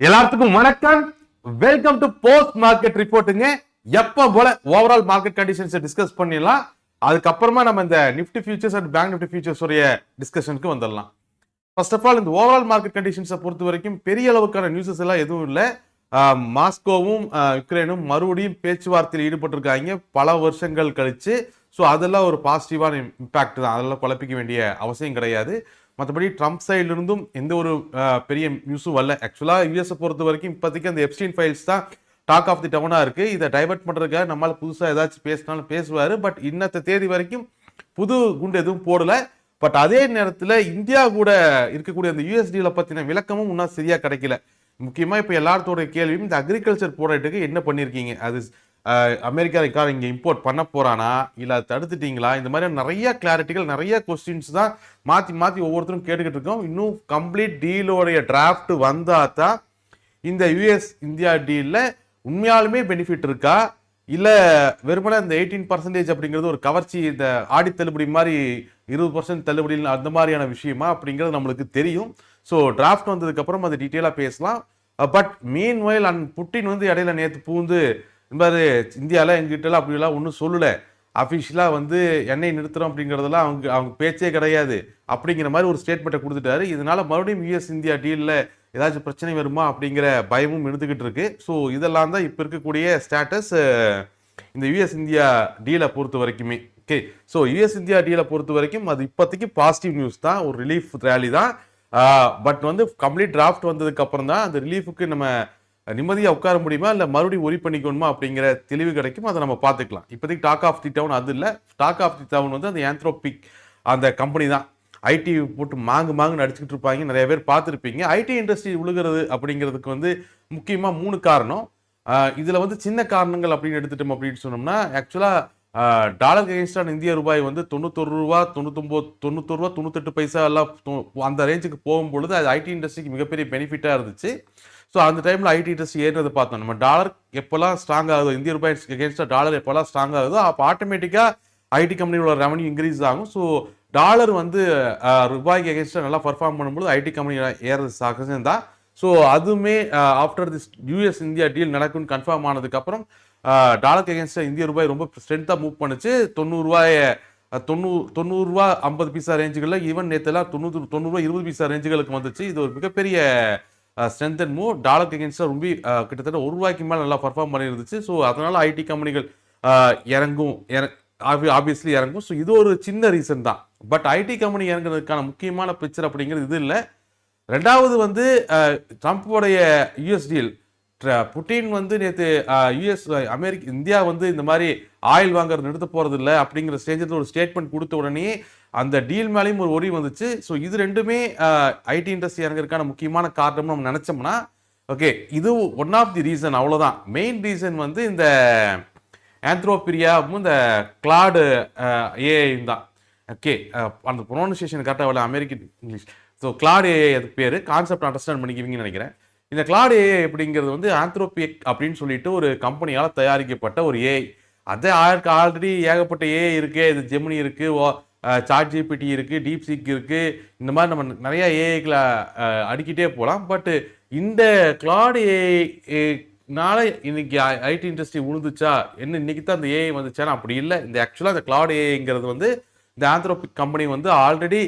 எல்லாத்துக்கும் வணக்கம். Welcome to post market ரிப்போர்ட்டுங்க. எப்ப போல ஓவரால் மார்க்கெட் கண்டிஷன்ஸ் டிஸ்கஸ் பண்ணிடலாம். அதுக்கப்புறமா நம்ம இந்த Nifty futures and bank Nifty features உடைய டிஸ்கஷனுக்கு வந்துடலாம். ஃபர்ஸ்ட் ஆஃப் ஆல் இந்த ஓவரால் மார்க்கெட் கண்டிஷன்ஸை பொறுத்த வரைக்கும் பெரிய அளவுக்கான நியூஸஸ் எல்லாம் எதுவும் இல்லை. மாஸ்கோவும் யுக்ரைனும் மறுபடியும் பேச்சுவார்த்தையில் ஈடுபட்டிருக்காங்க பல வருஷங்கள் கழிச்சு. ஸோ அதெல்லாம் ஒரு பாசிட்டிவான இம்பாக்ட் தான். அதெல்லாம் குழப்பிக்க வேண்டிய அவசியம் கிடையாது. மற்றபடி ட்ரம்ப் சைட்லேருந்தும் எந்த ஒரு பெரிய நியூஸும் வரல. ஆக்சுவலாக யூஎஸை பொறுத்த வரைக்கும் இப்போதைக்கு அந்த எப்ஸ்டீன் ஃபைல்ஸ் தான் டாக் ஆஃப் தி டவுனாக இருக்குது. இதை டைவர்ட் பண்ணுறதுக்காக நம்மளால் புதுசாக ஏதாச்சும் பேசினாலும் பேசுவார். பட் இன்னத்த தேதி வரைக்கும் புது குண்டு எதுவும் போடலை. பட் அதே நேரத்தில் இந்தியா கூட இருக்கக்கூடிய அந்த யூஎஸ்டியில் பற்றின விளக்கமும் இன்னும் சரியாக கிடைக்கல. முக்கியமாக இப்போ எல்லாத்தோட கேள்வியும் இந்த அக்ரிகல்ச்சர் ப்ராடக்ட்டுக்கு என்ன பண்ணியிருக்கீங்க, அது அமெரிக்கா இங்கே இம்போர்ட் பண்ண போறானா இல்லை தடுத்துட்டீங்களா, இந்த மாதிரி நிறைய கிளாரிட்டிகள் நிறைய கொஸ்டின்ஸ் தான் மாற்றி மாற்றி ஒவ்வொருத்தரும் கேட்டுக்கிட்டு இருக்கோம். இன்னும் கம்ப்ளீட் டீலோடைய டிராஃப்ட் வந்தால் தான் இந்த யூஎஸ் இந்தியா டீலில் உண்மையாலுமே பெனிஃபிட் இருக்கா இல்லை வெறுமனே இந்த 18% அப்படிங்கிறது ஒரு கவர்ச்சி, இந்த ஆடி தள்ளுபடி மாதிரி 20% தள்ளுபடி அந்த மாதிரியான விஷயமா அப்படிங்கிறது நம்மளுக்கு தெரியும். ஸோ டிராஃப்ட் வந்ததுக்கப்புறம் அது டீட்டெயிலாக பேசலாம். பட் மீன் வயல் புட்டின் வந்து இடையில நேற்று பூந்து என்பது இந்தியாவில் எங்கிட்டலாம் அப்படிலாம் ஒன்றும் சொல்லலை. அஃபிஷியலாக வந்து எண்ணெய் நிறுத்துறோம் அப்படிங்கிறதெல்லாம் அவங்க பேச்சே கிடையாது அப்படிங்கிற மாதிரி ஒரு ஸ்டேட்மெண்ட்டை கொடுத்துட்டாரு. இதனால மறுபடியும் யூஎஸ் இந்தியா டீலில் ஏதாச்சும் பிரச்சனை வருமா அப்படிங்கிற பயமும் எடுத்துக்கிட்டு இருக்கு. ஸோ இதெல்லாம் தான் இப்போ இருக்கக்கூடிய ஸ்டேட்டஸ் இந்த யூஎஸ் இந்தியா டீலை பொறுத்த வரைக்குமே. ஓகே, ஸோ யூஎஸ் இந்தியா டீலை பொறுத்த வரைக்கும் அது இப்போதைக்கு பாசிட்டிவ் நியூஸ் தான், ஒரு ரிலீஃப் ரேலி தான். பட் வந்து கம்ப்ளீட் டிராஃப்ட் வந்ததுக்கு அப்புறம் தான் அந்த ரிலீஃபுக்கு நம்ம நிம்மதியாக உட்கார முடியுமா இல்லை மறுபடியும் ஒரி பண்ணிக்கணுமா அப்படிங்கிற தெளிவு கிடைக்கும். அதை நம்ம பார்த்துக்கலாம். இப்போதைக்கு டாக் ஆஃப் தி டவுன் அது இல்லை. டாக் ஆஃப் தி டவுன் வந்து அந்த ஆந்த்ரோபிக் அந்த கம்பெனி தான். ஐடி போட்டு மாங்குன்னு அடிச்சுக்கிட்டு இருப்பாங்க, நிறைய பேர் பார்த்துருப்பீங்க. ஐடி இண்டஸ்ட்ரி விழுகிறது அப்படிங்கிறதுக்கு வந்து முக்கியமாக 3 காரணம். இதில் வந்து சின்ன காரணங்கள் அப்படின்னு எடுத்துட்டோம் அப்படின்னு சொன்னோம்னா, ஆக்சுவலாக டாலர் எகென்ஸ்டான இந்திய ரூபாய் வந்து 91 ரூபா 91 ரூபா 98 பைசா எல்லாம் அந்த ரேஞ்சுக்கு போகும்பொழுது அது ஐடி இண்டஸ்ட்ரிக்கு மிகப்பெரிய பெனிஃபிட்டாக இருந்துச்சு. ஸோ அந்த டைமில் ஐடி இண்டஸ்ட்ரி ஏறினது பார்த்தோம். நம்ம டாலர் எப்போல்லாம் ஸ்ட்ராங் ஆகுதோ, இந்திய ரூபாய் எகென்ஸ்டாக டாலர் எப்போல்லாம் ஸ்ட்ராங் ஆகுதோ அப்போ ஆட்டோமேட்டிக்காக ஐடி கம்பெனியோட ரெவன்யூ இன்க்ரீஸ் ஆகும். ஸோ டாலர் வந்து ரூபாய்க்கு எகென்ஸ்டாக நல்லா பர்ஃபார்ம் பண்ணும்போது ஐடி கம்பெனி ஏறது சகஜம் தான். ஸோ அதுவுமே after this US India deal நடக்கும்னு கன்ஃபார்ம் ஆனதுக்கப்புறம் டாலருக்கு எகென்ஸ்டாக இந்திய ரூபாய் ரொம்ப ஸ்ட்ரென்த்தாக மூவ் பண்ணுச்சு. 90 ரூபா 50 பைசா ரேஞ்சுகளில், ஈவன் நேற்றுலாம் 90 ரூபா 20 பைசா ரேஞ்சுகளுக்கு வந்துச்சு. இது ஒரு மிகப்பெரிய ஸ்ட்ரென்த் அண்ட் மூவ். டாலருக்கு எகென்ஸ்டாக ரொம்ப கிட்டத்தட்ட ₹1 மேலே நல்லா பர்ஃபார்ம் பண்ணியிருந்துச்சு. ஸோ அதனால ஐடி கம்பெனிகள் ஆப்வியஸ்லி இறங்கும். ஸோ இது ஒரு சின்ன ரீசன் தான். பட் ஐடி கம்பெனி இறங்குறதுக்கான முக்கியமான பிக்சர் அப்படிங்கிறது இது இல்லை. ரெண்டாவது வந்து ட்ரம்ப்போடைய யூஎஸ் டீல். புட்டின் வந்து நேற்று இந்தியா வந்து இந்த மாதிரி ஆயில் வாங்குறது நிறுத்த போறது இல்லை அப்படிங்கிற ஸ்டேஜில் ஒரு ஸ்டேட்மெண்ட் கொடுத்த உடனே அந்த டீல் மேலேயும் ஒரு ஒரி வந்துச்சு. ஸோ இது ரெண்டுமே ஐடி இண்டஸ்ட்ரி இறங்குறதுக்கான முக்கியமான காரணம் நம்ம நினைச்சோம்னா, ஓகே, இது ஒன் ஆஃப் தி ரீசன். அவ்வளோதான். மெயின் ரீசன் வந்து இந்த ஆந்த்ரோபிரியாவும் இந்த கிளாடு ஏஐ தான். ஓகே, அந்த ப்ரொனன்சியேஷன் கரெக்டாக வரல, American English. So glad AI அதுக்கு பேர். கான்செப்ட் அண்டர்ஸ்டாண்ட் பண்ணிக்குவீங்கன்னு நினைக்கிறேன். இந்த கிளாடு ஏஐ அப்படிங்கிறது வந்து ஆந்த்ரோபிக் அப்படின்னு சொல்லிட்டு ஒரு கம்பெனியால் தயாரிக்கப்பட்ட ஒரு ஏஐ. அதே ஆல்ரெடி ஏகப்பட்ட ஏஐ இருக்கு. இது ஜெமினி இருக்கு, சாட் ஜிபிடி இருக்கு, டீப் சீக் இருக்கு. இந்த மாதிரி நம்ம நிறைய ஏஐக்களை அடிக்கிட்டே போகலாம். பட் இந்த கிளாடு ஏஐனால இன்னைக்கு ஐடி இண்டஸ்ட்ரி உழுந்துச்சா என்ன, இன்னைக்கு தான் இந்த ஏஐ வந்துச்சானா அப்படி இல்லை. இந்த ஆக்சுவலாக இந்த கிளாடு ஏஐங்கிறது வந்து இந்த ஆந்த்ரோபிக் கம்பெனி வந்து ஆல்ரெடி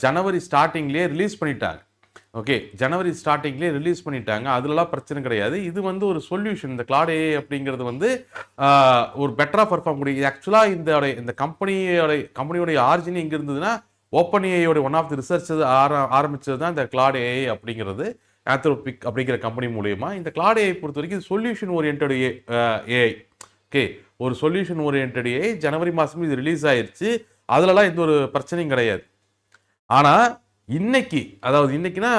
ஜனவரி ஸ்டார்டிங்லேயே ரிலீஸ் பண்ணிட்டாங்க. ஓகே, ஜனவரி ஸ்டார்டிங்லேயே ரிலீஸ் பண்ணிட்டாங்க. அதுலலாம் பிரச்சனை கிடையாது. இது வந்து ஒரு சொல்யூஷன். இந்த கிளாட் ஏஐ அப்படிங்கிறது வந்து ஒரு பெட்டராக பர்ஃபார்ம் முடியும். ஆக்சுவலாக இந்த கம்பெனியோடைய ஆரிஜின் இங்கே இருந்ததுன்னா ஓப்பன் ஏஐயோட ஒன் ஆஃப் தி ரிசர்ச் ஆரம்பிச்சது தான் இந்த கிளாட் ஏஐ அப்படிங்கிறது. ஆந்த்ரோபிக் அப்படிங்கிற கம்பெனி மூலியமா இந்த கிளாட் ஏஐ பொறுத்த வரைக்கும் சொல்யூஷன் ஓரியன்ட் ஏஐ. ஓகே, ஒரு சொல்யூஷன் ஓரியன்ட் ஏஐ ஜனவரி மாதம் இது ரிலீஸ் ஆயிடுச்சு. அதுலலாம் எந்த ஒரு பிரச்சனையும் கிடையாது. ஆனால் இன்னைக்குன்னா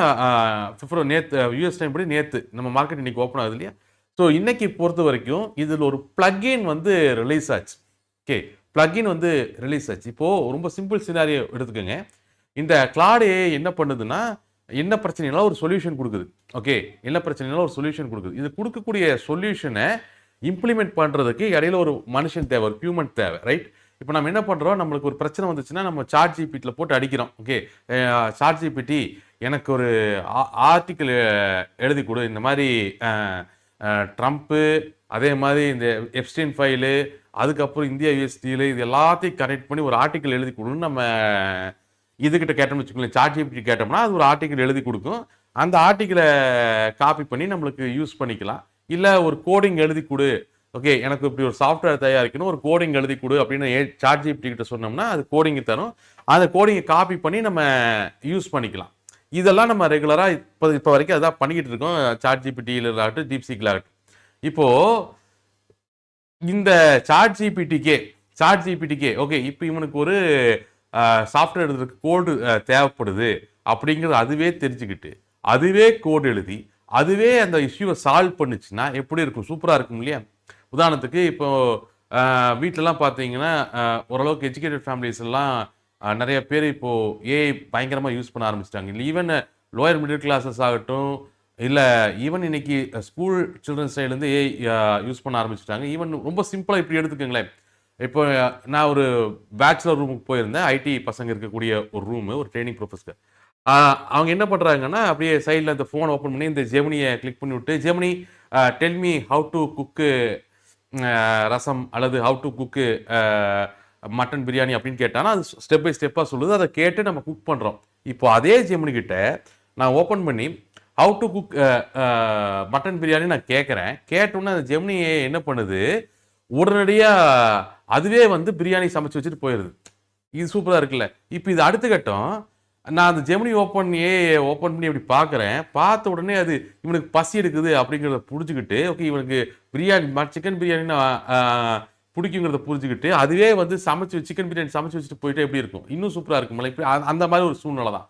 நேற்று யூஎஸ் டைம் படி நேற்று நம்ம மார்க்கெட் இன்னைக்கு ஓப்பன் ஆகுது இல்லையா. ஸோ இன்னைக்கு பொறுத்த வரைக்கும் இதில் ஒரு பிளக்இன் வந்து ரிலீஸ் ஆச்சு. ஓகே, பிளக்இன் வந்து ரிலீஸ் ஆச்சு. இப்போது ரொம்ப சிம்பிள் சினாரியோ எடுத்துக்கோங்க. இந்த கிளாட் ஏஐ என்ன பண்ணுதுன்னா, என்ன பிரச்சனைனாலும் ஒரு சொல்யூஷன் கொடுக்குது. ஓகே, என்ன பிரச்சனைனாலும் ஒரு சொல்யூஷன் கொடுக்குது. இது கொடுக்கக்கூடிய சொல்யூஷனை இம்ப்ளிமெண்ட் பண்ணுறதுக்கு இடையில ஒரு மனுஷன் தேவை, ஒரு ஹியூமன் தேவை, ரைட்? இப்போ நம்ம என்ன பண்ணுறோம், நம்மளுக்கு ஒரு பிரச்சனை வந்துச்சுன்னா நம்ம சாட் ஜிபிடியில் போட்டு அடிக்கிறோம். ஓகே, சாட் ஜிபிடி எனக்கு ஒரு ஆர்டிக்கிள் எழுதி கொடு, இந்த மாதிரி ட்ரம்ப்பு, அதே மாதிரி இந்த எப்ஸ்டீன் ஃபைலு, அதுக்கப்புறம் இந்தியா யூஎஸ் டீலு, இது எல்லாத்தையும் கனெக்ட் பண்ணி ஒரு ஆர்டிக்கிள் எழுதி கொடுன்னு நம்ம இதுகிட்ட கேட்டோம்னு வச்சுக்கோங்களேன், சாட் ஜிபிடி கேட்டோம்னா அது ஒரு ஆர்டிக்கிள் எழுதி கொடுக்கும். அந்த ஆர்டிக்கிளை காப்பி பண்ணி நம்மளுக்கு யூஸ் பண்ணிக்கலாம். இல்லை ஒரு கோடிங் எழுதி கொடு, ஓகே எனக்கு இப்படி ஒரு சாஃப்ட்வேர் தயாரிக்கணும், ஒரு கோடிங் எழுதி கொடு அப்படின்னு சாட் ஜிபிடி கிட்ட சொன்னோம்னா அது கோடிங் தரும். அந்த கோடிங்கை காப்பி பண்ணி நம்ம யூஸ் பண்ணிக்கலாம். இதெல்லாம் நம்ம ரெகுலராக இப்போ வரைக்கும் அதான் பண்ணிக்கிட்டு இருக்கோம், சாட் ஜிபிடியில் ஆகட்டும், டீப்சீக்கில் ஆகட்டும். இப்போ இந்த சாட் ஜிபிடிக்கே ஓகே இப்போ இவனுக்கு ஒரு சாஃப்ட்வேர் எழுதுறதுக்கு கோடு தேவைப்படுது அப்படிங்கிறது அதுவே தெரிஞ்சுக்கிட்டு அதுவே கோடு எழுதி அதுவே அந்த இஷ்யூவை சால்வ் பண்ணுச்சுன்னா எப்படி இருக்கும்? சூப்பராக இருக்கும் இல்லையா? உதாரணத்துக்கு இப்போ வீட்டிலலாம் பார்த்தீங்கன்னா ஓரளவுக்கு எஜுகேட்டட் ஃபேமிலிஸ் எல்லாம் நிறைய பேர் இப்போது ஏஐ பயங்கரமாக யூஸ் பண்ண ஆரம்பிச்சிட்டாங்க. இல்லை ஈவன் லோயர் மிடில் கிளாஸஸ் ஆகட்டும், இல்லை ஈவன் இன்னைக்கு ஸ்கூல் சில்ட்ரன்ஸ் சைட்லேருந்து ஏஐ யூஸ் பண்ண ஆரம்பிச்சிட்டாங்க. ஈவன் ரொம்ப சிம்பிளாக இப்படி எடுத்துக்கோங்களேன். இப்போ நான் ஒரு பேச்சுலர் ரூமுக்கு போயிருந்தேன், ஐடி பசங்க இருக்கக்கூடிய ஒரு ரூமு, ஒரு ட்ரைனிங் ப்ரொஃபஸர். அவங்க என்ன பண்ணுறாங்கன்னா அப்படியே சைடில் இந்த ஃபோன் ஓப்பன் பண்ணி இந்த ஜெமினியை கிளிக் பண்ணி விட்டு, Gemini tell me how to cook ரசம் அல்லது how to cook mutton biryani அப்படின்னு கேட்டானா அது ஸ்டெப் பை ஸ்டெப்பாக சொல்லுது. அதை கேட்டு நம்ம குக் பண்ணுறோம். இப்போ அதே ஜெமினி கிட்ட நான் ஓப்பன் பண்ணி how to cook mutton biryani நான் கேட்குறேன். கேட்டோன்னே அந்த ஜெமினி என்ன பண்ணுது, உடனடியாக அதுவே வந்து பிரியாணி சமைச்சு வச்சுட்டு போயிடுது. இது சூப்பராக இருக்குல்ல? இப்போ இது அடுத்த கட்டம், நான் அந்த ஜெமினி ஓப்பன் பண்ணி அப்படி பார்க்குறேன். பார்த்த உடனே அது இவனுக்கு பசி எடுக்குது அப்படிங்கிறத புரிஞ்சுக்கிட்டு, ஓகே இவனுக்கு பிரியாணி சிக்கன் பிரியாணின்னு பிடிக்குங்கிறத புரிஞ்சுக்கிட்டு அதுவே வந்து சிக்கன் பிரியாணி சமைச்சு வச்சுட்டு போயிட்டு எப்படி இருக்கும்? இன்னும் சூப்பராக இருக்கும்ல? இப்படி அந்த மாதிரி ஒரு சூழ்நிலை தான்.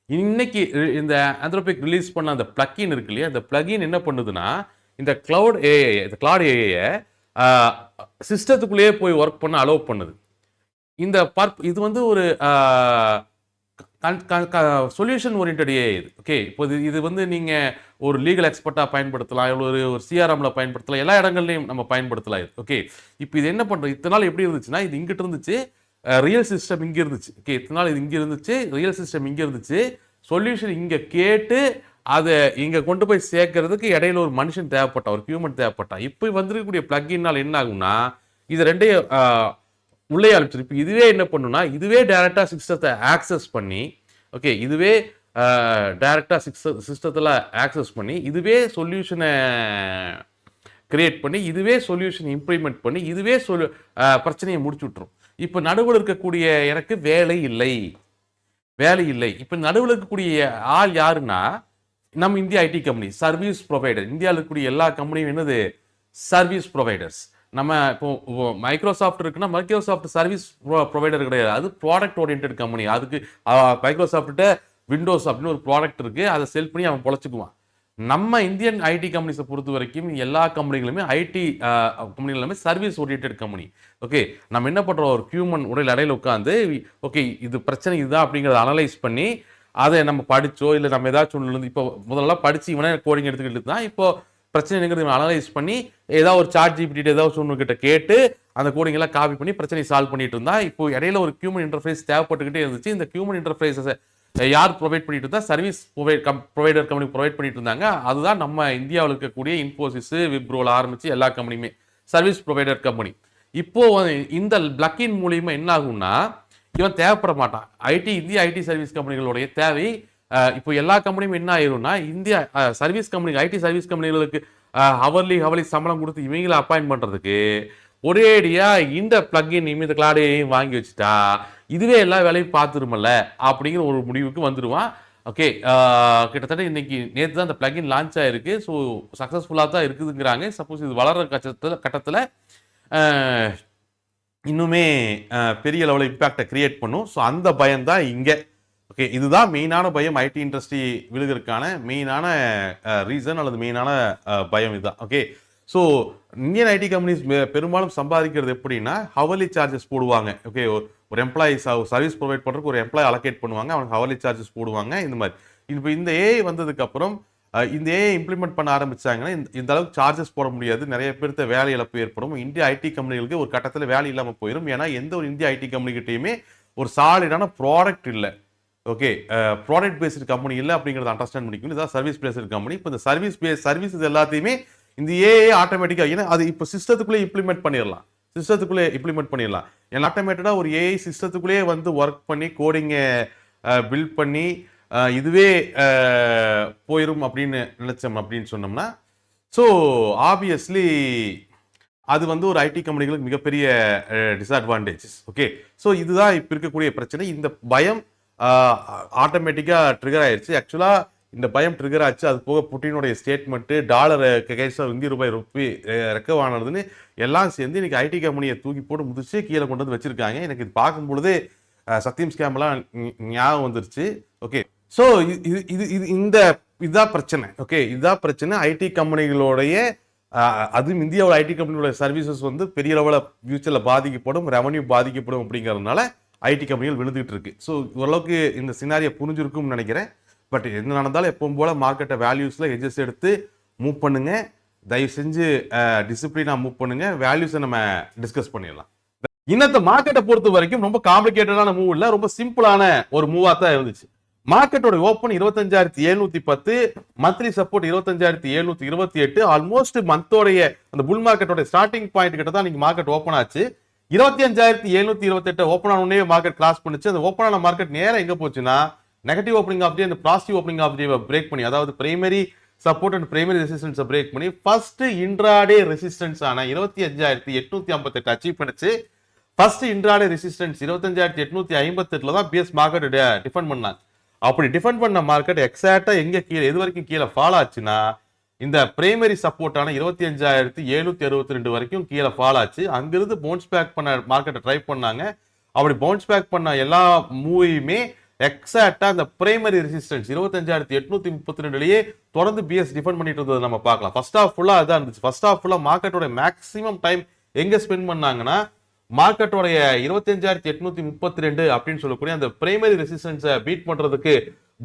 இன்னைக்கு இந்த ஆந்த்ரோபிக் ரிலீஸ் பண்ண அந்த பிளக்கின் இருக்கு இல்லையா, அந்த பிளக்கின் என்ன பண்ணுதுன்னா இந்த கிளவுட் ஏஐயை சிஸ்டத்துக்குள்ளேயே போய் ஒர்க் பண்ண அலோவ் பண்ணுது. இது வந்து ஒரு சொல்யூஷன் ஓரியன்ட் ஏஐ இது. ஓகே, இப்போ இது வந்து நீங்கள் ஒரு லீகல் எக்ஸ்பர்ட்டாக பயன்படுத்தலாம், ஒரு சிஆர்எம்ல பயன்படுத்தலாம், எல்லா இடங்கள்லையும் நம்ம பயன்படுத்தலாம் இது. ஓகே, இப்போ இது என்ன பண்ணுறது, இத்தனை நாள் எப்படி இருந்துச்சுன்னா இது இங்கிட்டு இருந்துச்சு, ரியல் சிஸ்டம் இங்கே இருந்துச்சு. ஓகே, இத்தனை நாள் இது இங்கே இருந்துச்சு, ரியல் சிஸ்டம் இங்கே இருந்துச்சு, சொல்யூஷன் இங்கே கேட்டு அதை இங்கே கொண்டு போய் சேர்க்கறதுக்கு இடையில ஒரு மனுஷன் தேவைப்பட்டான், ஒரு ஹியூமன் தேவைப்பட்டான். இப்போ வந்திருக்கக்கூடிய பிளக்கினால் என்ன ஆகும்னா இது ரெண்டையும் உள்ளே அனுப்பிச்சிரு. இப்போ இதுவே என்ன பண்ணுன்னா இதுவே டைரெக்டாக சிஸ்டத்தை ஆக்சஸ் பண்ணி, ஓகே இதுவே டைரெக்டாக சிஸ்டத்தில் ஆக்சஸ் பண்ணி இதுவே சொல்யூஷனை கிரியேட் பண்ணி இதுவே சொல்யூஷன் இம்ப்ளிமெண்ட் பண்ணி இதுவே பிரச்சனையை முடிச்சு விட்டுரும். இப்போ நடுவில் இருக்கக்கூடிய எனக்கு வேலை இல்லை. இப்போ நடுவில் இருக்கக்கூடிய ஆள் யாருன்னா நம்ம India IT company, service provider. இந்தியாவில் இருக்கக்கூடிய எல்லா கம்பெனியும் என்னது? Service providers. நம்ம இப்போ மைக்ரோசாஃப்ட் இருக்குன்னா மைக்ரோசாஃப்ட் சர்வீஸ் ப்ரொவைடர் கிடையாது, அது ப்ராடக்ட் ஓரியன்ட் கம்பெனி. அதுக்கு மைக்ரோசாஃப்ட்ட விண்டோஸ் அப்படின்னு ஒரு ப்ராடக்ட் இருக்கு, அதை செல் பண்ணி அவன் பொழைச்சிக்குவான். நம்ம இந்தியன் ஐடி கம்பெனிஸை பொறுத்த வரைக்கும் எல்லா கம்பெனிகளுமே ஐடி கம்பெனிகள் எல்லாமே சர்வீஸ் ஓரியன்ட் கம்பெனி. ஓகே, நம்ம என்ன பண்ணுறோம், ஒரு ஹியூமன் உடல் இடையில உட்காந்து ஓகே இது பிரச்சனை இதுதான் அப்படிங்கிறத அனலைஸ் பண்ணி அதை நம்ம படித்தோ இல்லை நம்ம ஏதாச்சும் ஒன்று இப்போ முதல்ல படித்து இவனே கோடிங் எடுத்துக்கிட்டு தான் இப்போ பிரச்சனைங்கிறது அனலைஸ் பண்ணி ஏதாவது ஒரு சாட் ஜிபிடி ஏதாவது ஒன்று கிட்ட கேட்டு அந்த கோடிங் எல்லாம் காப்பி பண்ணி பிரச்சனை சால்வ் பண்ணிட்டு இருந்தா. இப்போ இடையில ஒரு ஹியூமன் இன்டர்ஃபேஸ் தேவைப்பட்டுக்கிட்டே இருந்துச்சு. இந்த ஹியூமன் இன்டர்ஃபேஸை யார் ப்ரொவைட் பண்ணிட்டு இருந்தா? சர்வீஸ் ப்ரொவைடர் கம்பெனி ப்ரொவைட் பண்ணிட்டு இருந்தாங்க. அதுதான் நம்ம இந்தியாவில் இருக்கக்கூடிய இன்ஃபோசிஸ், விப்ரோல ஆரம்பிச்சு எல்லா கம்பெனியுமே சர்வீஸ் ப்ரொவைடர் கம்பெனி. இப்போ இந்த பிளக்கின் மூலியமா என்ன ஆகும்னா இவன் தேவைப்பட மாட்டான். இந்திய ஐடி சர்வீஸ் கம்பெனிகளுடைய தேவை இப்போ எல்லா கம்பெனியும் என்ன ஆயிரும்னா India service company, IT service கம்பெனிகளுக்கு ஹவர்லி சம்பளம் கொடுத்து இவங்களை அப்பாயின்ட் பண்றதுக்கு ஒரேடியா இந்த பிளக்கின் இந்த கிளாடையும் வாங்கி வச்சுட்டா இதுவே எல்லா வேலையும் பார்த்துருமல்ல அப்படிங்கிற ஒரு முடிவுக்கு வந்துடுவான். ஓகே, கிட்டத்தட்ட இன்னைக்கு நேற்று தான் இந்த பிளக்கின் லான்ச் ஆயிருக்கு. ஸோ சக்ஸஸ்ஃபுல்லாக தான் இருக்குதுங்கிறாங்க. சப்போஸ் இது வளர்ற கட்டத்தில் இன்னுமே பெரிய லெவலில் இம்பேக்டை கிரியேட் பண்ணும். ஸோ அந்த பயம் தான் இங்கே. ஓகே, இதுதான் மெயினான பயம். ஐடி இண்டஸ்ட்ரி விழுகிறதுக்கான மெயினான ரீசன் அல்லது மெயினான பயம் இதுதான். Okay, so Indian IT companies பெரும்பாலும் சம்பாதிக்கிறது எப்படின்னா ஹவர்லி சார்ஜஸ் போடுவாங்க. ஓகே, ஒரு எம்ப்ளாயி சர்வீஸ் ப்ரொவைட் பண்ணுறதுக்கு ஒரு எம்ப்ளாயி அலோகேட் பண்ணுவாங்க, அவனுக்கு ஹவர்லி சார்ஜஸ் போடுவாங்க. இந்த மாதிரி இப்போ இந்த ஏஐ வந்ததுக்கப்புறம் இந்த ஏஐ இம்ப்ளிமெண்ட் பண்ண ஆரம்பிச்சாங்கன்னா இந்த அளவுக்கு சார்ஜஸ் போட முடியாது, நிறைய பேருக்கு வேலை இழப்பு ஏற்படும். இந்திய ஐடி கம்பெனிகளுக்கு ஒரு கட்டத்தில் வேலை இல்லாமல் போயிடும். ஏன்னா எந்த ஒரு இந்திய ஐடி கம்பெனிகிட்டையுமே ஒரு சாலிடான ப்ராடக்ட் இல்லை. ஓகே, ப்ராடக்ட் பேஸ்டு கம்பெனி இல்லை அப்படிங்கிறத அண்டர்ஸ்டாண்ட் பண்ணிக்கணும். இதான் சர்வீஸ் பேஸ்டு கம்பெனி. இப்போ இந்த சர்வீஸ் இது எல்லாத்தையுமே இந்த ஏஐ ஆட்டோமேட்டிக்காக, ஏன்னா அது இப்போ சிஸ்டத்துக்குள்ளே இம்ப்ளிமெண்ட் பண்ணிடலாம். ஏன்னா ஆட்டோமேட்டடாக ஒரு ஏஐ சிஸ்டத்துக்குள்ளேயே வந்து ஒர்க் பண்ணி கோடிங்கை பில்ட் பண்ணி இதுவே போயிடும் அப்படின்னு நினைச்சோம் அப்படின்னு சொன்னோம்னா, ஸோ ஆப்வியஸ்லி அது வந்து ஒரு ஐடி கம்பெனிகளுக்கு மிகப்பெரிய டிஸ்அட்வான்டேஜஸ். ஓகே, ஸோ இதுதான் இப்போ இருக்கக்கூடிய பிரச்சனை. இந்த பயம் ஆட்டோமேட்டிக்காக ட்ரிகர் ஆயிடுச்சு. ஆக்சுவலாக இந்த பயம் ட்ரிகர் ஆச்சு. அது போக புட்டினுடைய ஸ்டேட்மெண்ட்டு, டாலர் கைஸாக இந்திய ரூபாய் ரெக்கவ் ஆனதுன்னு எல்லாம் சேர்ந்து இன்னைக்கு ஐடி கம்பெனியை தூக்கி போட்டு முதிச்சு கீழே கொண்டு வந்து வச்சிருக்காங்க. எனக்கு இது பார்க்கும் பொழுதே சத்தியம் ஸ்கேம்லாம் ஞாபகம் வந்துருச்சு. ஓகே, ஸோ இதுதான் பிரச்சனை. ஓகே, இதுதான் பிரச்சனை. ஐடி கம்பெனிகளுடைய அதுவும் இந்தியாவோட ஐடி கம்பெனியோட சர்வீசஸ் வந்து பெரிய அளவில் ஃபியூச்சரில் பாதிக்கப்படும், ரெவன்யூ பாதிக்கப்படும் அப்படிங்கிறதுனால ஐடி கம்பெனிகள் விழுந்துட்டு இருக்கு. ஸோ ஓரளவுக்கு இந்த சினாரியை புரிஞ்சிருக்கும்னு நினைக்கிறேன். பட் என்ன நடந்தாலும் எப்பவும் போல மார்க்கெட்டை வேல்யூஸில் எட்ஜஸ் எடுத்து மூவ் பண்ணுங்க. தயவு செஞ்சு டிசிப்ளினாக மூவ் பண்ணுங்க. வேல்யூஸை நம்ம டிஸ்கஸ் பண்ணிடலாம். இன்னத்த மார்க்கெட்டை பொறுத்த வரைக்கும் ரொம்ப காம்ப்ளிகேட்டடான மூவ் இல்லை, ரொம்ப சிம்பிளான ஒரு மூவாக தான் இருந்துச்சு. மார்க்கெட்டோட ஓப்பன் 25,710, மந்த்லி சப்போர்ட் 25,728. ஆல்மோஸ்ட் மந்தோடைய அந்த புல் மார்க்கெட்டோட ஸ்டார்டிங் பாயிண்ட் கிட்ட தான் இன்னைக்கு மார்க்கெட் ஓப்பன் ஆச்சு. 25,728 ஓப்பன் ஆன உடனே மார்க்கெட் கிராஸ் பண்ணுச்சு. அந்த ஓப்பன் ஆன மார்க்கெட் நேரம் எங்க போச்சுன்னா நெகட்டிவ் ஓப்பனிங் ஆஃப் டே அந்த positive opening of day break பண்ணி, அதாவது பிரைமரி சப்போர்ட் அண்ட் பிரைமரி ரெசிஸ்டன்ஸை பிரேக் பண்ணி ஃபர்ஸ்ட் இன்ட்ராடே ரெசிஸ்டன்ஸ் ஆன 25,858 அச்சீவ் பண்ணிச்சு. ஃபர்ஸ்ட் இன்ட்ராடே ரெசிஸ்டன்ஸ் 25,858 தான் பிஎஸ் மார்க்கெட் டிஃபெண்ட் பண்ணாங்க. அப்படி டிஃபெண்ட் பண்ண மார்க்கெட் எக்ஸாக்டா எங்க கீழே எது வரைக்கும் கீழே ஃபால் ஆச்சுன்னா இந்த பிரைமரி சப்போர்ட்டான 25,762 வரைக்கும் கீழே ஃபால் ஆச்சு. அங்கிருந்து பவுன்ஸ் பேக் பண்ண மார்க்கெட்டை ட்ரை பண்ணாங்க. அப்படி பவுன்ஸ் பேக் பண்ண எல்லா மூவியுமே எக்ஸாக்டா அந்த பிரைமரி ரெசிஸ்டன்ஸ் 25,832லயே தொடர்ந்து பிஎஸ் டிஃபெண்ட் பண்ணிட்டு இருந்தது நம்ம பார்க்கலாம். ஃபர்ஸ்ட் ஹாஃப் ஃபுல்லா அதான் இருந்துச்சு. ஃபர்ஸ்ட் ஹாஃப் ஃபுல்லா மார்க்கெட்டோட மேக்ஸிமம் டைம் எங்க ஸ்பெண்ட் பண்ணாங்கன்னா மார்க்கெட்டோடைய 25,832 அப்படின்னு சொல்லக்கூடிய அந்த பிரைமரி ரெசிஸ்டன்ஸை பீட் பண்றதுக்கு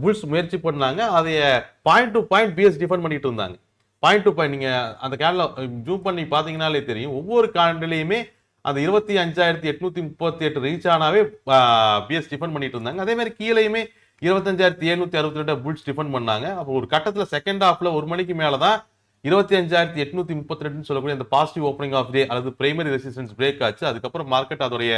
புல்ஸ் முயற்சி பண்ணாங்க. அதைய point to point bears defend பண்ணிட்டு இருந்தாங்க. பாயிண்ட் டு பாயிண்ட் நீங்க அந்த கேண்ட்ல ஜூம் பண்ணி பாத்தீங்கன்னாலே தெரியும். ஒவ்வொரு கேண்ட்லயுமே அந்த 25,838 ரீச் ஆனாவே பிஎஸ் டிஃபெண்ட் பண்ணிட்டு இருந்தாங்க. அதே மாதிரி கீழேயுமே 25,762 புல்ஸ் டிஃபெண்ட் பண்ணாங்க. அப்போ ஒரு கட்டத்துல செகண்ட் ஹாஃப்ல 1 மணிக்கு மேலதான் 25,832 சொல்லக்கூடிய அந்த பாசிட்டிவ் ஓப்பனிங் ஆஃப் டே அல்லது பிரைமரி ரெசிஸ்டன்ஸ் பிரேக் ஆச்சு. அதுக்கப்புறம் மார்க்கெட் அதோடைய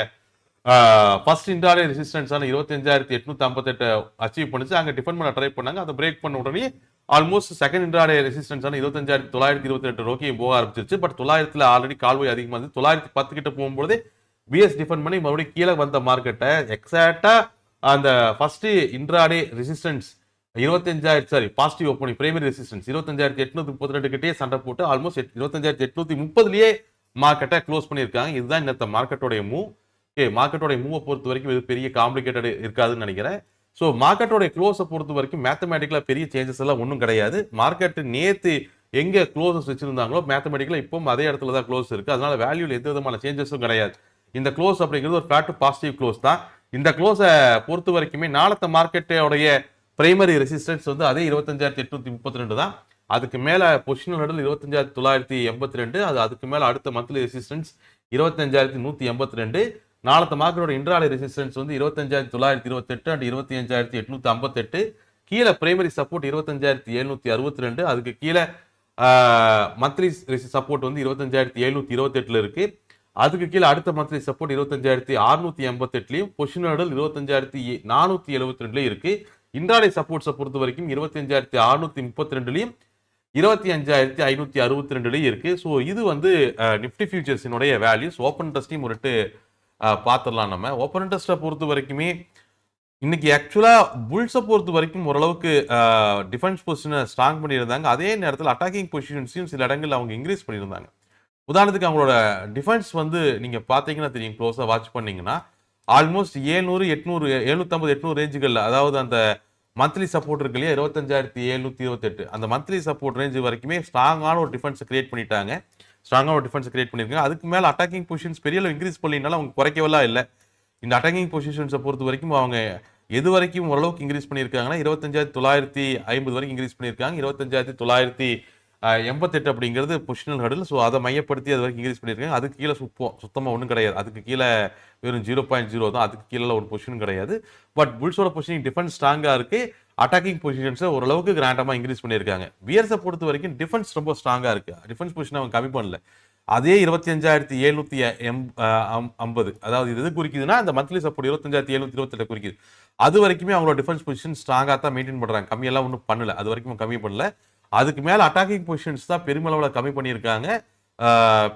ஃபர்ஸ்ட் இன்ட்ராடே ரெசிஸ்டன்ஸான 25,858 அச்சீவ் பண்ணிச்சு. அங்க டிஃபெண்ட் பண்ண ட்ரை பண்ணாங்க. அதை பிரேக் பண்ண உடனே ஆல்மோஸ்ட் செகண்ட் இன்ட்ராடே ரெசிஸ்டன்ஸான 25,928 நோக்கி போக ஆரம்பிச்சிருச்சு. பட் 900 ஆல்ரெடி கால்வாய் அதிகமாக இருந்துச்சு. 910 கிட்ட போகும்போது பிஎஸ் டிஃபெண்ட் பண்ணி மறுபடியும் கீழே வந்த மார்க்கெட்டை எக்ஸாக்டா அந்த first intraday resistance 25,000 positive opening primary resistance 25,832 கிட்டே சண்டை போட்டு ஆல்மோஸ்ட் 25,830லயே மார்க்கெட்டை க்ளோஸ் பண்ணியிருக்காங்க. இதுதான் இந்த மார்க்கெட்டோடைய மூவ். ஓகே, மார்க்கெட்டோடைய மூவை பொறுத்த வரைக்கும் இது பெரிய காம்ப்ளிகேட்டட் இருக்காதுன்னு நினைக்கிறேன். ஸோ மார்க்கெட்டோடைய க்ளோஸை பொறுத்த வரைக்கும் மேத்தமேட்டிக்கலா பெரிய சேஞ்சஸ் எல்லாம் ஒன்றும் கிடையாது. மார்க்கெட் நேத்து எங்க க்ளோசஸ் வச்சிருந்தாங்களோ மேத்தமேட்டிக்கலா இப்பவும் அதே இடத்துல தான் க்ளோஸ் இருக்கு. அதனால வேல்யூல எந்த விதமான சேஞ்சஸும் கிடையாது. இந்த க்ளோஸ் அப்படிங்கிறது ஒரு ஃபிளாட் டு பாசிட்டிவ் க்ளோஸ் தான். இந்த க்ளோஸை பொறுத்த வரைக்குமே நாளத்த மார்க்கெட்டோடைய பிரைமரி ரெசிஸ்டன்ஸ் வந்து அதே 25,832 தான். அதுக்கு மேல பொசிஷனல் ஹெடல் 25,982. அதுக்கு மேல அடுத்த மந்த்லி ரெசிஸ்டன்ஸ் 25,182. நாளத்த மார்க்கெட்டோட இன்ட்ராடே ரெசிஸ்டன்ஸ் வந்து 25,928 அண்ட் 25,858. கீழே பிரைமரி சப்போர்ட் 25,762. அதுக்கு கீழே மந்த்லி சப்போர்ட் வந்து 25,728 இருக்கு. அதுக்கு கீழே அடுத்த மந்த்லி சப்போர்ட் 25,688 பொசிஷனல் ஹெடல் 25,472 இருக்கு. இன்ட்ராடே சப்போர்ட்ஸை பொறுத்த வரைக்கும் 25,632 25,562 இருக்கு. ஸோ இது வந்து நிஃப்டி ஃபியூச்சர்ஸினுடைய வேல்யூஸ். ஓப்பன் இன்ட்ரெஸ்டையும் ஒரு பார்த்துடலாம். நம்ம ஓப்பன் இன்ட்ரெஸ்ட்டை பொறுத்த வரைக்குமே இன்னைக்கு ஆக்சுவலா புல்ஸை பொறுத்த வரைக்கும் ஓரளவுக்கு டிஃபென்ஸ் பொசிஷனை ஸ்ட்ராங் பண்ணியிருந்தாங்க. அதே நேரத்தில் அட்டாக்கிங் பொசிஷன்ஸையும் சில இடங்களில் அவங்க இன்க்ரீஸ் பண்ணியிருந்தாங்க. உதாரணத்துக்கு அவங்களோட டிஃபென்ஸ் வந்து நீங்க பாத்தீங்கன்னா தெரியும், க்ளோஸா வாட்ச் பண்ணீங்கன்னா ஆல்மோஸ்ட் 700, 800, 750, 800 ரேஞ்சுகள்ல, அதாவது அந்த மந்த்லி சப்போர்ட் இருக்கு இல்லையா 25,728 அந்த மந்த்லி சப்போர்ட் ரேஞ்ச் வரைக்குமே ஸ்ட்ராங்கான ஒரு டிஃபென்ஸ் கிரியேட் பண்ணிட்டாங்க. ஸ்ட்ராங்கான ஒரு டிஃபென்ஸ் கிரியேட் பண்ணியிருக்காங்க. அதுக்கு மேல அட்டாக்கிங் பொசிஷன்ஸ் பெரிய அளவு இன்க்ரீஸ் பண்ணினாலும் அவங்க குறைக்கவெல்லாம் இல்லை. இந்த அட்டாக்கிங் பொசிஷன்ஸை பொறுத்த வரைக்கும் அவங்க எது வரைக்கும் ஓரளவுக்கு இன்க்ரீஸ் பண்ணியிருக்காங்கன்னா 25,950 வரைக்கும் இன்க்ரீஸ் பண்ணியிருக்காங்க. 25,988 அப்படிங்கிறது பொசிஷனல் ஹர்டில். ஸோ அதை மையப்படுத்தி அது வரைக்கும் இன்க்ரீஸ் பண்ணியிருக்காங்க. அதுக்கு கீழே சுத்தமாக ஒன்றும் கிடையாது. அதுக்கு கீழே வெறும் 0.0 தான். அதுக்கு கீழே ஒரு பொசிஷன் கிடையாது. பட் புல்ஸோட பொசிஷனிங் டிஃபென்ஸ் ஸ்ட்ராங்காக இருக்கு. அட்டாக்கிங் பொசிஷன்ஸை ஓரளவுக்கு கிராண்டமாக இன்க்ரீஸ் பண்ணியிருக்காங்க. பியர்ஸை பொறுத்த வரைக்கும் டிஃபென்ஸ் ரொம்ப ஸ்ட்ராங்காக இருக்கு. டிஃபென்ஸ் பொசிஷன் அவங்க கம்மி பண்ணல. அதே 25,750, அதாவது இது எது குறிக்குதுன்னா அந்த மந்த்லி சப்போர்ட் 25,728 குறிக்குது. அது வரைக்குமே அவங்களோட டிஃபென்ஸ் பொசிஷன் ஸ்ட்ராங்காக தான் மெயின்டைன் பண்ணுறாங்க. கம்மியெல்லாம் ஒன்றும் பண்ணல. அது வரைக்கும் கம்மி பண்ணல. அதுக்கு மேலே அட்டாக்கிங் பொசிஷன்ஸ் தான் பெருமளவில் கம்மி பண்ணியிருக்காங்க.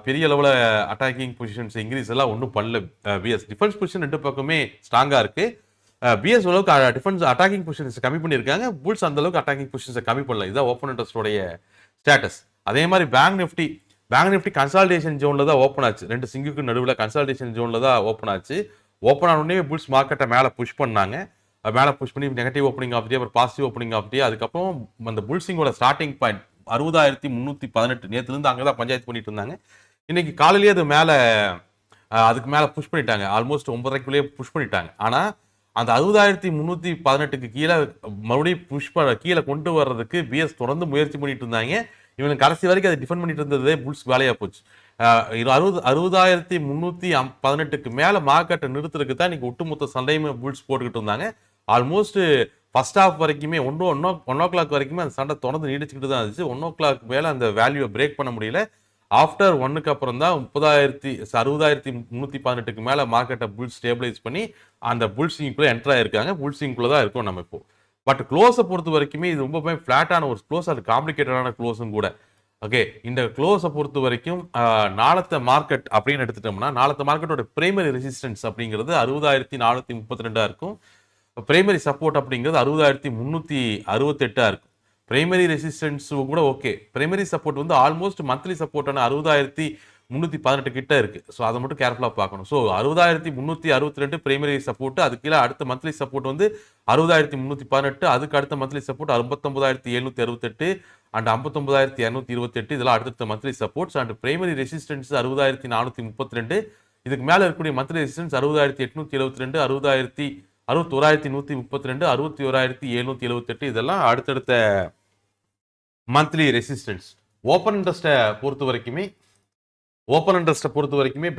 பெரிய அளவில் அட்டாக்கிங் பொசிஷன்ஸ் இன்க்ரீஸ் எல்லாம் ஒன்றும் பண்ணல. பிஎஸ் டிஃபென்ஸ் பொசிஷன் ரெண்டு பக்கமே ஸ்ட்ராங்காக இருக்கு. பிஎஸ் அளவுக்கு டிஃபென்ஸ் அட்டாக்கிங் பொசிஷன்ஸ் கம்மி பண்ணியிருக்காங்க. புல்ஸ் அந்த அளவுக்கு அட்டாக்கிங் பொசிஷன்ஸை கம்மி பண்ணல. இதுதான் ஓப்பன் இன்ட்ரெஸ்டோடைய ஸ்டேட்டஸ். அதே மாதிரி பேங்க் நிஃப்டி கன்சால்டேஷன் ஜோன்ல தான் ஓப்பன் ஆச்சு. ரெண்டு சிங்குக்கு நடுவில் கன்சால்டேஷன் ஜோன்ல தான் ஓப்பன் ஆச்சு. ஓப்பன் ஆனோடனே புல்ஸ் மார்க்கெட்டை மேலே புஷ் பண்ணாங்க. மேலே புஷ் பண்ணி நெகட்டிவ் ஓப்பனிங் ஆஃப் டே, அப்புறம் பாசிட்டிவ் ஓப்பனிங் ஆஃப் டே. அதுக்கப்புறம் அந்த புல்ஸிங்கோட ஸ்டார்டிங் பாயிண்ட் 60,318 நேற்றுலேருந்து அங்கே தான் பஞ்சாயத்து பண்ணிட்டு இருந்தாங்க. இன்னைக்கு காலையிலேயே அது மேலே அதுக்கு மேலே புஷ் பண்ணிட்டாங்க. ஆல்மோஸ்ட் 9:30க்குள்ளேயே புஷ் பண்ணிட்டாங்க. ஆனால் அந்த 60,318க்கு கீழே மறுபடியும் கீழே கொண்டு வர்றதுக்கு பிஎஸ் தொடர்ந்து முயற்சி பண்ணிட்டு இருந்தாங்க. இவனுக்கு கடைசி வரைக்கும் அதை டிஃபெண்ட் பண்ணிட்டு இருந்ததே புல்ஸ் வேலையா போச்சு. 60,318க்கு மேலே மார்க்கெட்டை நிறுத்துறதுக்கு தான் இன்னைக்கு ஒட்டுமொத்த சண்டையுமே புல்ஸ் போட்டுக்கிட்டு இருந்தாங்க. ஆல்மோஸ்ட் ஃபர்ஸ்ட் ஹாஃப் வரைக்குமே 1 o'clock வரைக்குமே அந்த சண்டை தொடர்ந்து நீடிச்சுக்கிட்டு தான் இருந்துச்சு. 1 o'clock மேலே அந்த வேல்யூவை பிரேக் பண்ண முடியல. ஆஃப்டர் 1க்கு அப்புறம் தான் 60,318க்கு மேலே மார்க்கெட்டை புல் ஸ்டேபிளைஸ் பண்ணி அந்த புல்ஸிங்குள்ளே என்டர் ஆயிருக்காங்க. புல்ஸிங்குள்ளே தான் இருக்கும் நம்ம இப்போ. பட் க்ளோஸை பொறுத்த வரைக்குமே இது ரொம்பவே ஃப்ளாட்டான ஒரு க்ளோஸ், அது காம்ப்ளிகேட்டடான க்ளோஸும் கூட. ஓகே, இந்த க்ளோஸை பொறுத்த வரைக்கும் நாளத்த மார்க்கெட் அப்படின்னு எடுத்துட்டோம்னா நாளத்த மார்க்கெட்டோட பிரைமரி ரெசிஸ்டன்ஸ் அப்படிங்கிறது 60,432 இருக்கும். பிரைமரி சப்போர்ட் அப்படிங்கிறது 60,368 இருக்கும். பிரைமரி ரெசிஸ்டன்ஸ் கூட ஓகே. பிரைமரி சப்போர்ட் வந்து ஆல்மோஸ்ட் மந்த்லி சப்போர்ட்டான 60,318 கிட்ட இருக்கு. ஸோ அதை மட்டும் கேர்ஃபுல்லாக பார்க்கணும். So 60,362 primary support. அதுக்கு கீழே அடுத்த மந்த்லி சப்போர்ட் வந்து 60,318. அதுக்கு அடுத்த மந்த்லி சப்போர்ட் 59,768 அண்ட் 59,228. இதெல்லாம் அடுத்த monthly supports. And primary resistance 60,432. இதுக்கு மேலே இருக்கக்கூடிய மந்த்லி ரெசிஸ்டன்ஸ் 60,872, 61,132, 61,778. இதெல்லாம் அடுத்தடுத்த மந்த்லி ரெசிஸ்டன்ஸ். ஓப்பன் இன்ட்ரெஸ்ட்டை பொறுத்த வரைக்குமே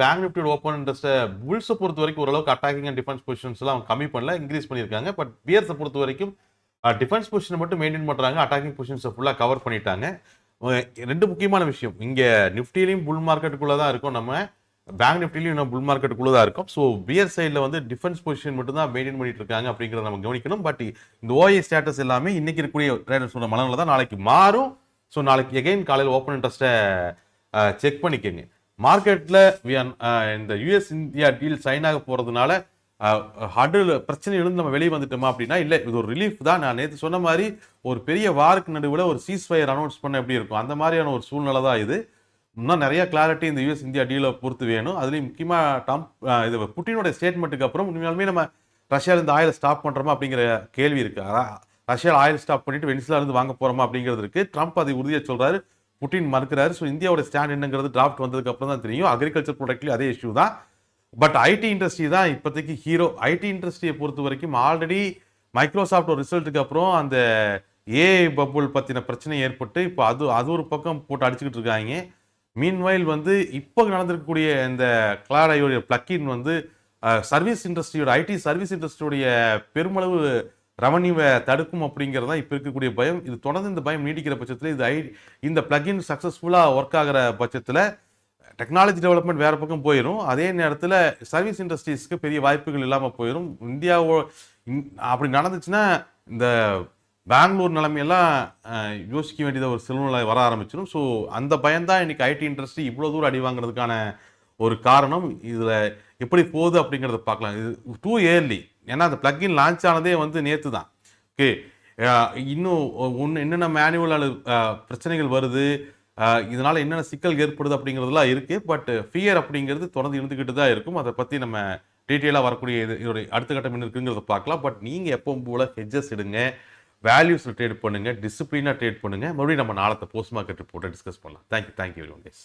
பேங்க் நிஃப்டியோட ஓப்பன் இன்ட்ரெஸ்ட்டை புல்ஸை பொறுத்த வரைக்கும் ஓரளவுக்கு அட்டாக்கிங் அண்ட் டிஃபென்ஸ் பொசிஷன்ஸ்லாம் அவங்க கம்மி பண்ணல, இன்க்ரீஸ் பண்ணியிருக்காங்க. பட் பியர்ஸை பொறுத்த வரைக்கும் டிஃபென்ஸ் பொசிஷனை மட்டும் மெயின்டைன் பண்ணுறாங்க. அட்டாக்கிங் பொசிஷன்ஸை ஃபுல்லாக கவர் பண்ணிட்டாங்க. ரெண்டு முக்கியமான விஷயம், இங்கே நிஃப்டிலையும் புல் மார்க்கெட்டுக்குள்ளே தான் இருக்கும், நம்ம பேங்க் நிஃப்டிலையும் இன்னும் புல் மார்க்கெட்டுக்குள்ளே தான் இருக்கும். ஸோ பியர் சைடில் வந்து டிஃபென்ஸ் பொசிஷன் மட்டும் தான் மெயின்டைன் பண்ணிட்டு இருக்காங்க அப்படிங்கிறத நம்ம கவனிக்கணும். பட் இந்த ஓஏ ஸ்டேட்டஸ் எல்லாமே இன்னைக்கு இருக்கக்கூடிய ட்ரேடர்ஸோட மனநிலை தான் நாளைக்கு மாறும். ஸோ நாளைக்கு எகைன் காலையில் ஓப்பன் இன்ட்ரெஸ்ட்டை செக் பண்ணிக்கோங்க. மார்க்கெட்டில் இந்த யூஎஸ் இந்தியா டீல் சைன் ஆக போகிறதுனால ஹர்டில் பிரச்சனையிலிருந்து நம்ம வெளியே வந்துட்டோமா அப்படின்னா இல்லை, இது ஒரு ரிலீஃப் தான். நான் நேற்று சொன்ன மாதிரி ஒரு பெரிய வாருக்கு நடுவில் ஒரு சீஸ் ஃபயர் அனௌன்ஸ் பண்ண எப்படி இருக்கும் அந்த மாதிரியான ஒரு சூழ்நிலை தான் இது. இன்னும் நிறைய கிளாரிட்டி இந்த யூஎஸ் இந்தியா டீலை பொறுத்து வேணும். அதுலேயும் முக்கியமாக இது புட்டினோட ஸ்டேட்மெண்ட்டுக்கு அப்புறம் உண்மையாலுமே நம்ம ரஷ்யாவிலேருந்து ஆயில் ஸ்டாப் பண்ணுறோமா அப்படிங்கிற கேள்வி இருக்குது. ரஷ்யாவில் ஆயில் ஸ்டாப் பண்ணிட்டு வெனிசுலாவிலேருந்து வாங்க போகிறோமா அப்படிங்கிறது இருக்குது. ட்ரம்ப் அதை உறுதியாக சொல்கிறாரு, புட்டின் மறுக்கிறாரு. ஸோ இந்தியாவோட ஸ்டாண்ட் என்னங்கிறது டிராஃப்ட் வந்ததுக்கு அப்புறம் தான் தெரியும். அக்ரிகல்ச்சர் ப்ராடக்ட்லேயும் அதே இஷ்யூ தான். பட் ஐடி இண்டஸ்ட்ரி தான் இப்போதைக்கு ஹீரோ. ஐடி இண்டஸ்ட்ரியை பொறுத்த வரைக்கும் ஆல்ரெடி மைக்ரோசாஃப்ட் ஒரு ரிசல்ட்டுக்கு அப்புறம் அந்த ஏஐ பபுள் பற்றின பிரச்சனை ஏற்பட்டு இப்போ அது ஒரு பக்கம் போட்டு அடிச்சுக்கிட்டு இருக்காங்க. மீன்வைல் வந்து இப்போ நடந்திருக்கக்கூடிய இந்த கிளாட் ஐயோடைய பிளக்கின் வந்து சர்வீஸ் இண்டஸ்ட்ரியோட ஐடி சர்வீஸ் இண்டஸ்ட்ரியோடைய பெருமளவு ரெவன்யூவை தடுக்கும் அப்படிங்கிறது தான் இப்போ இருக்கக்கூடிய பயம். இது தொடர்ந்து இந்த பயம் நீடிக்கிற பட்சத்தில் இந்த பிளக்கின் சக்ஸஸ்ஃபுல்லாக ஒர்க் ஆகிற பட்சத்தில் டெக்னாலஜி டெவலப்மெண்ட் வேறு பக்கம் போயிடும். அதே நேரத்தில் சர்வீஸ் இண்டஸ்ட்ரீஸ்க்கு பெரிய வாய்ப்புகள் இல்லாமல் போயிடும். அப்படி நடந்துச்சுன்னா இந்த பெங்களூர் நிலைமையெல்லாம் யோசிக்க வேண்டியத ஒரு சூழ்நிலை வர ஆரம்பிச்சிடும். ஸோ அந்த பயம்தான் இன்னைக்கு ஐடி இண்டஸ்ட்ரி இவ்வளோ தூரம் அடி வாங்குறதுக்கான ஒரு காரணம். இதில் எப்படி போகுது அப்படிங்கிறத பார்க்கலாம். இது டூ இயர்லி, ஏன்னா அந்த பிளக்இன் லான்ச் ஆனதே வந்து நேற்று தான். ஓகே, இன்னும் என்னென்ன மேனுவல் பிரச்சனைகள் வருது, இதனால் என்னென்ன சிக்கல் ஏற்படுது அப்படிங்கிறதுலாம் இருக்குது. பட் ஃபியர் அப்படிங்கிறது தொடர்ந்து இருந்துக்கிட்டு தான் இருக்கும். அதை பற்றி நம்ம டீட்டெயிலாக வரக்கூடிய இதோடைய அடுத்த கட்டம் என்ன இருக்குங்கிறத பார்க்கலாம். பட் நீங்கள் எப்பவும் போல் ஹெட்ஜஸ் எடுங்க, வேல்யூஸில் ட்ரேட் பண்ணுங்கள், டிசிப்ளினாக ட்ரேட் பண்ணுங்கள். மறுபடியும் நம்ம நாளத்தை போஸ்ட் மார்க்கெட் ரிப்போர்ட்டை டிஸ்கஸ் பண்ணலாம். Thank you very much.